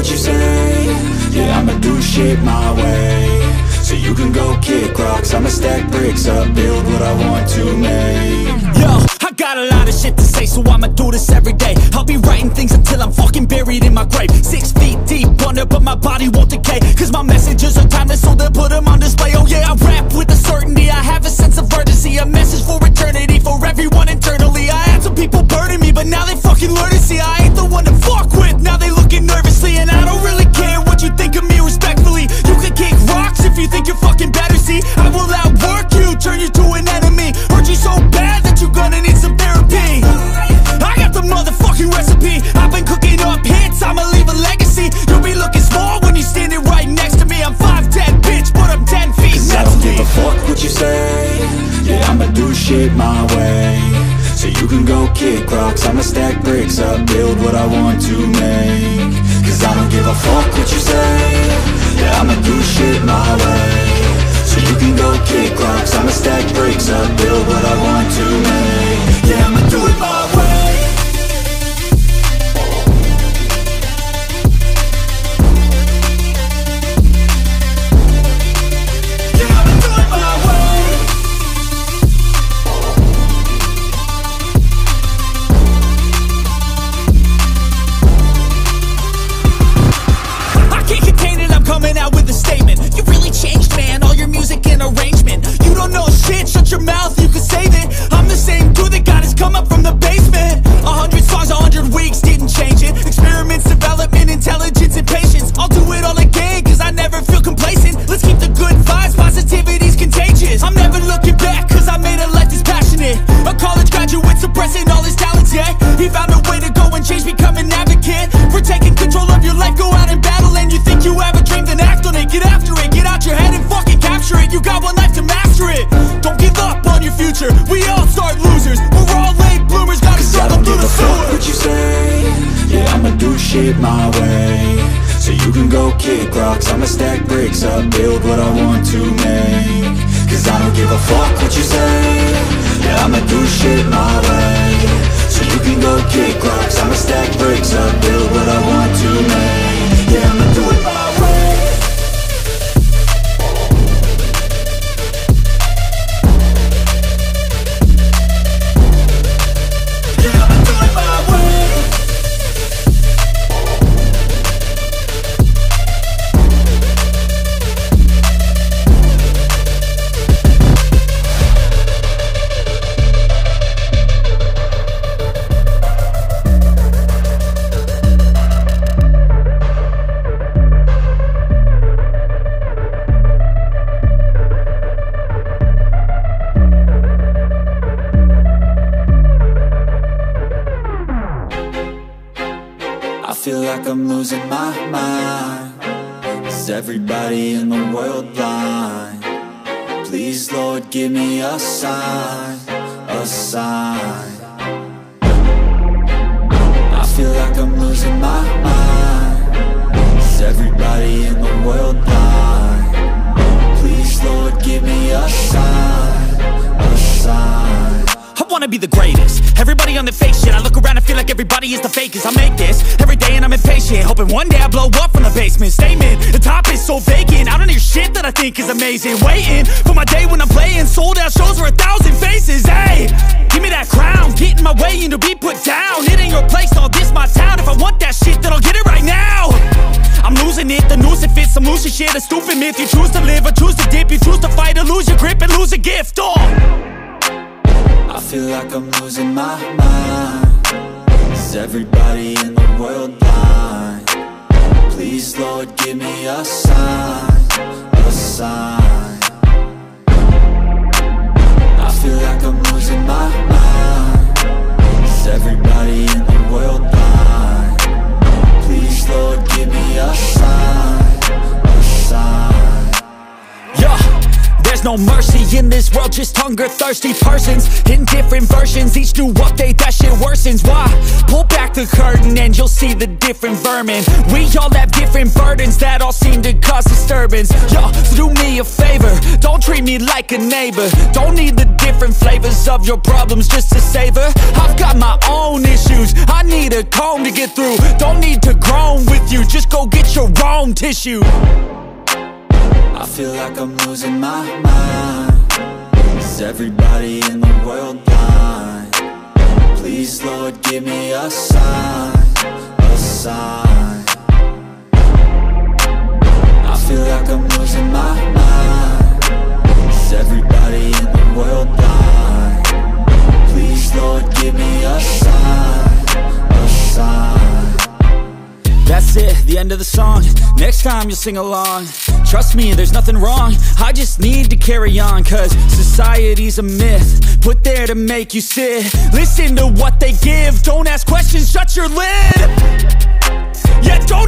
what you say. Yeah, I'ma do shit my way. So you can go kick rocks, I'ma stack bricks up, build what I want to make. Yo, I got a lot of shit to say, so I'ma do this every day. I'll be writing things until I'm fucking buried in my grave. 6 feet deep under, but my body won't decay. Cause my messages are timeless, so they'll put them on display. Oh yeah, I rap with a certainty, I have a sense of urgency. A message for eternity, for everyone internally. I had some people burning me, but now they fucking learn to see I ain't the one to fuck with, now they looking nervously. And I don't really care what you think of me, respectfully. You can kick rocks if you think you're fucking better, see. I will outwork you, turn you to an enemy. Hurt you so bad that you're gonna need some therapy. I got the motherfucking recipe, I've been cooking up hits, I'ma leave a legacy. You'll be looking small when you're standing right next to me. I'm 5'10", bitch, but I'm 10 feet mentally. I don't give a fuck what you say. Yeah, I'ma do shit my way. So you can go kick rocks, I'ma stack bricks up, build what I want to make. Cause I don't give a fuck what you say. Yeah, I'ma do shit my way. So you can go kick rocks, I'ma stack bricks up, build what I want to make. Yeah, I'ma do it my way. Coming out with a statement. You really changed, man, all your music and arrangement. You don't know shit, shut your mouth, you can save it. I'm the same dude that got his come up from the basement. 100 songs, 100 weeks, didn't change it. Experiments, development, intelligence, and patience. I'll do it all again, cause I never feel complacent. Let's keep the good vibes, positivity's contagious. I'm never looking back, cause I made a life that's passionate. A college graduate suppressing all his talents, yeah. He found a way to go and change, become an advocate. For taking control of your life, go out and battle. And you think you have a dream, then act on it. Get after it, get out your head and fucking capture it. You got one life to master it. Don't give up on your future, we all start losers. We're all late bloomers, gotta struggle through the sewer. I don't give a fuck what you say. Yeah, I'ma do shit my way. So you can go kick rocks, I'ma stack bricks up, build what I want to make. Cause I don't give a fuck what you say. Yeah, I'ma do shit my way. So you can go kick rocks, I'ma stack bricks up, build what I want to make. Yeah, I'ma do it my way. I feel like I'm losing my mind. Is everybody in the world blind? Please, Lord, give me a sign, a sign. I feel like I'm losing my mind. Is everybody in the world blind? Please, Lord, give me a sign, a sign. I wanna be the greatest. Everybody on the fake shit. I look around and feel like everybody is the fakest. I make this every day and I'm impatient, hoping one day I blow up from the basement. Statement, the top is so vacant. I don't hear shit that I think is amazing. Waiting for my day when I'm playing sold out shows for 1,000 faces. Hey, give me that crown, get in my way and to be put down. It ain't your place, all this my town. If I want that shit, then I'll get it right now. I'm losing it, the noose it fits. I'm losing shit, a stupid myth. You choose to live or choose to dip. You choose to fight or lose your grip and lose a gift. I feel like I'm losing my mind. Is everybody in the world blind? Please, Lord, give me a sign, a sign. I feel like I'm losing my mind. Is everybody in the world blind? Please, Lord, give me a sign, a sign. Yeah, there's no mercy in this world, just hunger-thirsty persons in different versions, each new update, that shit worsens. Why? Pull back the curtain and you'll see the different vermin. We all have different burdens that all seem to cause disturbance. Yo, do me a favor, don't treat me like a neighbor. Don't need the different flavors of your problems just to savor. I've got my own issues, I need a comb to get through. Don't need to groan with you, just go get your own tissue. I feel like I'm losing my mind. Is everybody in the world blind? Please, Lord, give me a sign, a sign. I feel like I'm losing my mind. Is everybody in the world blind? Please, Lord, give me a sign, a sign. That's it, the end of the song. Next time you'll sing along. Trust me, there's nothing wrong, I just need to carry on. Cause society's a myth, put there to make you sit. Listen to what they give, don't ask questions, shut your lid. Yeah, don't